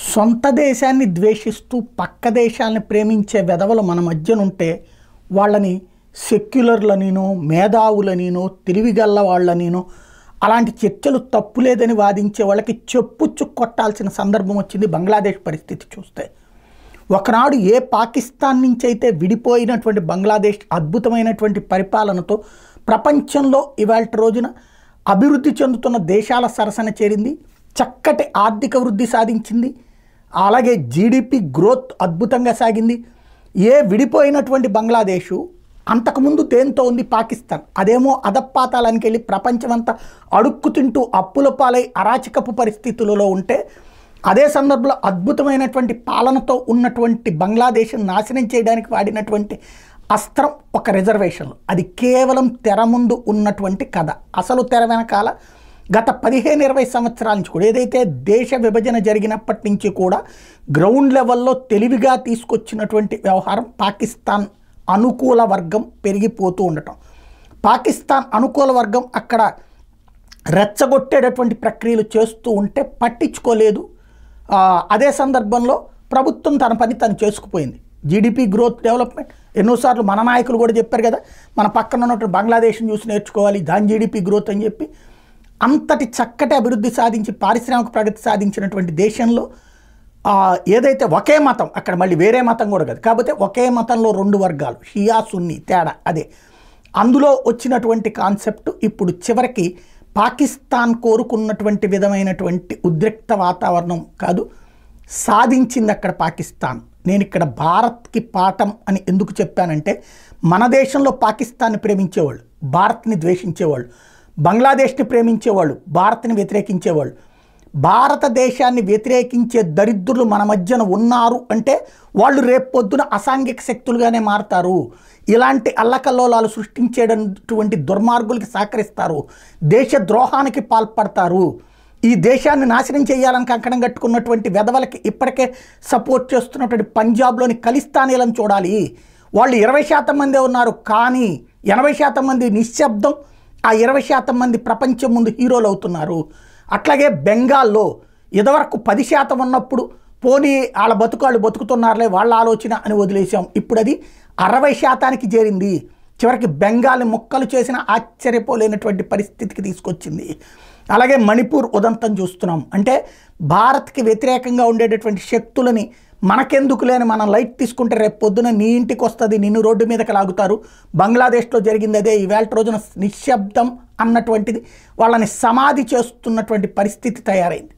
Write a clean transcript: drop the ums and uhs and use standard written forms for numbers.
సొంత దేశాన్ని ద్వేషిస్తూ పక్క దేశాలను ప్రేమించే వెధవలు మన మధ్యనుంటే వాళ్ళని సెక్యులర్లనినో మేధావులనినో తెలివిగల్ల వాళ్ళనినో అలాంటి చర్చలు తప్పులేదని వాదించే వాళ్ళకి చెప్పుచ్చు కొట్టాల్సిన సందర్భం వచ్చింది. బంగ్లాదేశ్ పరిస్థితి చూస్తే ఒకనాడు ఏ పాకిస్తాన్ నుంచి అయితే విడిపోయినటువంటి బంగ్లాదేశ్ అద్భుతమైనటువంటి పరిపాలనతో ప్రపంచంలో ఇవాళ రోజున అభివృద్ధి చెందుతున్న దేశాల సరసన చేరింది, చక్కటి ఆర్థిక వృద్ధి సాధించింది, అలాగే జీడిపి గ్రోత్ అద్భుతంగా సాగింది. ఏ విడిపోయినటువంటి బంగ్లాదేశు అంతకుముందు దేంతో ఉంది? పాకిస్తాన్. అదేమో అధపాతాళానికి వెళ్ళి ప్రపంచమంతా అడుక్కు తింటూ అప్పుల పాలై అరాచకపు పరిస్థితులలో ఉంటే, అదే సందర్భంలో అద్భుతమైనటువంటి పాలనతో ఉన్నటువంటి బంగ్లాదేశ్ నాశనం చేయడానికి వాడినటువంటి అస్త్రం ఒక రిజర్వేషన్లు. అది కేవలం తెర ముందు ఉన్నటువంటి కథ. అసలు తెర వెనకాల గత 15-20 సంవత్సరాల నుంచి కూడా ఏదైతే దేశ విభజన జరిగినప్పటి నుంచి కూడా గ్రౌండ్ లెవెల్లో తెలివిగా తీసుకొచ్చినటువంటి వ్యవహారం పాకిస్తాన్ అనుకూల వర్గం పెరిగిపోతూ ఉండటం. పాకిస్తాన్ అనుకూల వర్గం అక్కడ రెచ్చగొట్టేటటువంటి ప్రక్రియలు చేస్తూ ఉంటే పట్టించుకోలేదు. అదే సందర్భంలో ప్రభుత్వం తన పని తను చేసుకుపోయింది. జీడిపి గ్రోత్ డెవలప్మెంట్ ఎన్నోసార్లు మన నాయకులు కూడా చెప్పారు కదా, మన పక్కన ఉన్నటువంటి బంగ్లాదేశ్ని చూసి నేర్చుకోవాలి దాని జీడిపి గ్రోత్ అని చెప్పి. అంతటి చక్కటి అభివృద్ధి సాధించి పారిశ్రామిక ప్రగతి సాధించినటువంటి దేశంలో ఏదైతే ఒకే మతం, అక్కడ మళ్ళీ వేరే మతం కూడా కాదు, కాకపోతే ఒకే మతంలో 2 వర్గాలు, షియా సున్నీ తేడా అదే. అందులో వచ్చినటువంటి కాన్సెప్ట్ ఇప్పుడు చివరికి పాకిస్తాన్ కోరుకున్నటువంటి విధమైనటువంటి ఉద్రిక్త వాతావరణం కాదు, సాధించింది అక్కడ పాకిస్తాన్. నేను ఇక్కడ భారత్కి పాఠం అని ఎందుకు చెప్పానంటే, మన దేశంలో పాకిస్తాన్ని ప్రేమించేవాళ్ళు భారత్ని ద్వేషించేవాళ్ళు, బంగ్లాదేశ్ని ప్రేమించేవాళ్ళు భారత్ని వ్యతిరేకించేవాళ్ళు. భారతదేశాన్ని వ్యతిరేకించే దరిద్రులు మన మధ్యన ఉన్నారు అంటే వాళ్ళు రేపొద్దున అసాంఘిక శక్తులుగానే మారుతారు. ఇలాంటి అల్లకల్లోలాలు సృష్టించేటటువంటి దుర్మార్గులకి సహకరిస్తారు, దేశ ద్రోహానికి పాల్పడతారు. ఈ దేశాన్ని నాశనం చేయాలని కంకణం కట్టుకున్నటువంటి వెధవలకి ఇప్పటికే సపోర్ట్ చేస్తున్నటువంటి పంజాబ్లోని ఖలిస్తానీలను చూడాలి. వాళ్ళు 20% మందే ఉన్నారు, కానీ 80% మంది నిశ్శబ్దం. ఆ 20% మంది ప్రపంచం ముందు హీరోలు అవుతున్నారు. అట్లాగే బెంగాల్లో ఇదివరకు 10% ఉన్నప్పుడు పోనీ వాళ్ళ బతుకాళ్ళు బతుకుతున్నారులే వాళ్ళ ఆలోచన అని వదిలేసాం. ఇప్పుడు అది 60%కి చేరింది. చివరికి బెంగాల్ని ముక్కలు చేసిన ఆశ్చర్యపోలేనటువంటి పరిస్థితికి తీసుకొచ్చింది. అలాగే మణిపూర్ ఉదంతం చూస్తున్నాం. అంటే భారత్కి వ్యతిరేకంగా ఉండేటటువంటి శక్తులని మనకెందుకు లేని మనం లైట్ తీసుకుంటే రేపు పొద్దున నీ ఇంటికి వస్తుంది, నిన్ను రోడ్డు మీదకి లాగుతారు. బంగ్లాదేశ్లో జరిగింది అదే. ఈవేళ రోజున నిశ్శబ్దం అన్నటువంటిది వాళ్ళని సమాధి చేస్తున్నటువంటి పరిస్థితి తయారైంది.